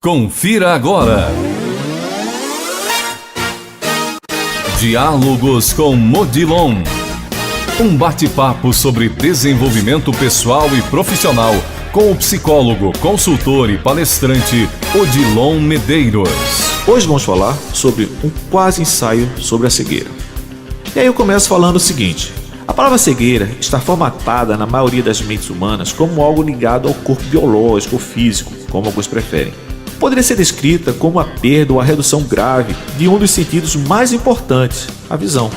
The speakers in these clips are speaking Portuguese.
Confira agora. Diálogos com Modilon. Um bate-papo sobre desenvolvimento pessoal e profissional com o psicólogo, consultor e palestrante Odilon Medeiros. Hoje vamos falar sobre um quase ensaio sobre a cegueira. E aí eu começo falando o seguinte: a palavra cegueira está formatada na maioria das mentes humanas como algo ligado ao corpo biológico ou físico, como alguns preferem. Poderia ser descrita como a perda ou a redução grave de um dos sentidos mais importantes, a visão.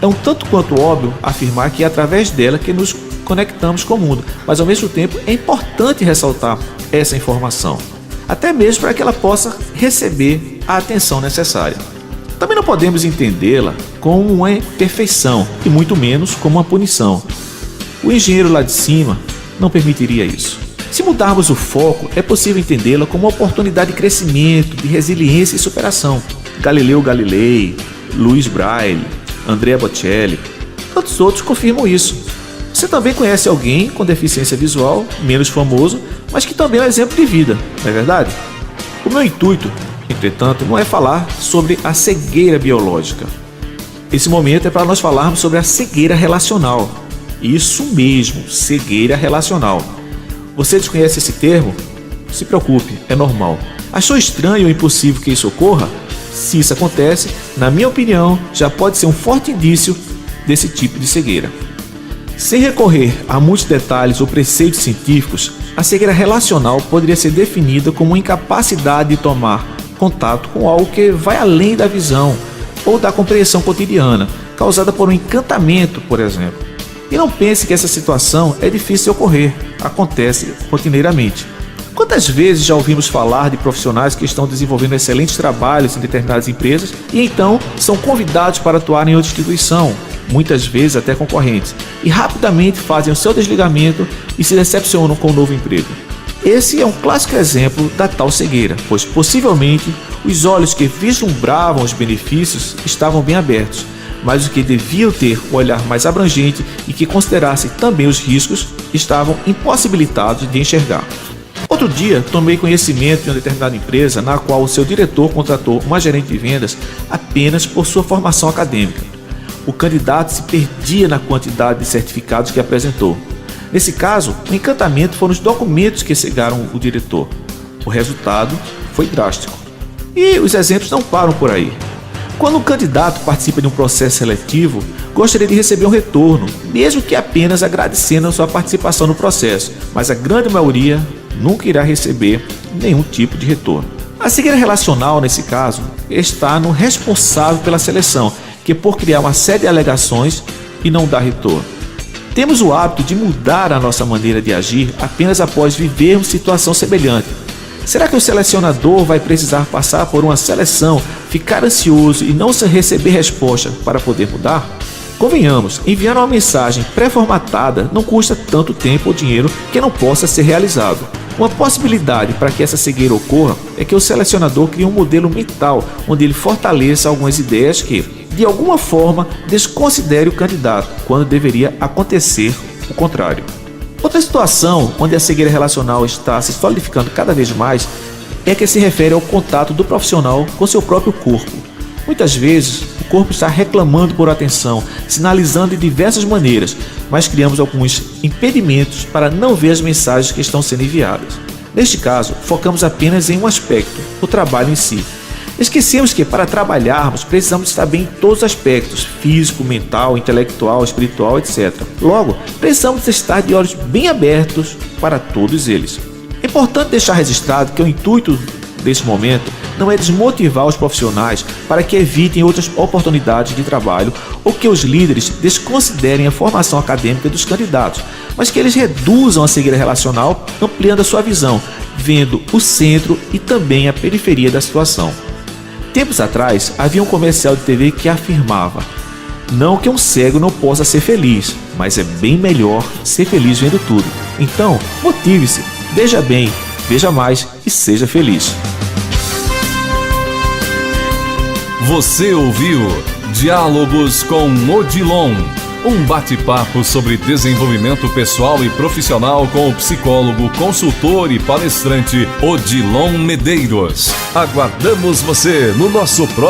É um tanto quanto óbvio afirmar que é através dela que nos conectamos com o mundo, mas ao mesmo tempo é importante ressaltar essa informação, até mesmo para que ela possa receber a atenção necessária. Também não podemos entendê-la como uma imperfeição e muito menos como uma punição. O engenheiro lá de cima não permitiria isso. Se mudarmos o foco, é possível entendê-la como uma oportunidade de crescimento, de resiliência e superação. Galileu Galilei, Louis Braille, Andrea Bocelli, tantos outros confirmam isso. Você também conhece alguém com deficiência visual, menos famoso, mas que também é um exemplo de vida, não é verdade? O meu intuito, entretanto, não é falar sobre a cegueira biológica. Esse momento é para nós falarmos sobre a cegueira relacional. Isso mesmo, cegueira relacional. Você desconhece esse termo? Não se preocupe, é normal. Achou estranho ou impossível que isso ocorra? Se isso acontece, na minha opinião, já pode ser um forte indício desse tipo de cegueira. Sem recorrer a muitos detalhes ou preceitos científicos, a cegueira relacional poderia ser definida como uma incapacidade de tomar contato com algo que vai além da visão ou da compreensão cotidiana, causada por um encantamento, por exemplo. E não pense que essa situação é difícil de ocorrer, acontece rotineiramente. Quantas vezes já ouvimos falar de profissionais que estão desenvolvendo excelentes trabalhos em determinadas empresas e então são convidados para atuar em outra instituição, muitas vezes até concorrentes, e rapidamente fazem o seu desligamento e se decepcionam com o novo emprego. Esse é um clássico exemplo da tal cegueira, pois possivelmente os olhos que vislumbravam os benefícios estavam bem abertos, mas os que deviam ter um olhar mais abrangente e que considerassem também os riscos estavam impossibilitados de enxergar. Outro dia, tomei conhecimento de uma determinada empresa na qual o seu diretor contratou uma gerente de vendas apenas por sua formação acadêmica. O candidato se perdia na quantidade de certificados que apresentou. Nesse caso, o encantamento foram os documentos que cegaram o diretor. O resultado foi drástico. E os exemplos não param por aí. Quando um candidato participa de um processo seletivo, gostaria de receber um retorno, mesmo que apenas agradecendo a sua participação no processo, mas a grande maioria nunca irá receber nenhum tipo de retorno. A cegueira relacional, nesse caso, está no responsável pela seleção, que por criar uma série de alegações e não dar retorno. Temos o hábito de mudar a nossa maneira de agir apenas após vivermos situação semelhante. Será que o selecionador vai precisar passar por uma seleção, ficar ansioso e não receber resposta para poder mudar? Convenhamos, enviar uma mensagem pré-formatada não custa tanto tempo ou dinheiro que não possa ser realizado. Uma possibilidade para que essa cegueira ocorra é que o selecionador crie um modelo mental onde ele fortaleça algumas ideias que, de alguma forma, desconsidere o candidato, quando deveria acontecer o contrário. Outra situação onde a cegueira relacional está se solidificando cada vez mais é que se refere ao contato do profissional com seu próprio corpo. Muitas vezes, o corpo está reclamando por atenção, sinalizando de diversas maneiras, mas criamos alguns impedimentos para não ver as mensagens que estão sendo enviadas. Neste caso, focamos apenas em um aspecto, o trabalho em si. Esquecemos que para trabalharmos precisamos estar bem em todos os aspectos, físico, mental, intelectual, espiritual, etc. Logo, precisamos estar de olhos bem abertos para todos eles. É importante deixar registrado que o intuito desse momento não é desmotivar os profissionais para que evitem outras oportunidades de trabalho ou que os líderes desconsiderem a formação acadêmica dos candidatos, mas que eles reduzam a cegueira relacional, ampliando a sua visão, vendo o centro e também a periferia da situação. Tempos atrás, havia um comercial de TV que afirmava: não que um cego não possa ser feliz, mas é bem melhor ser feliz vendo tudo. Então, motive-se, veja bem, veja mais e seja feliz. Você ouviu Diálogos com Odilon. Um bate-papo sobre desenvolvimento pessoal e profissional com o psicólogo, consultor e palestrante Odilon Medeiros. Aguardamos você no nosso próximo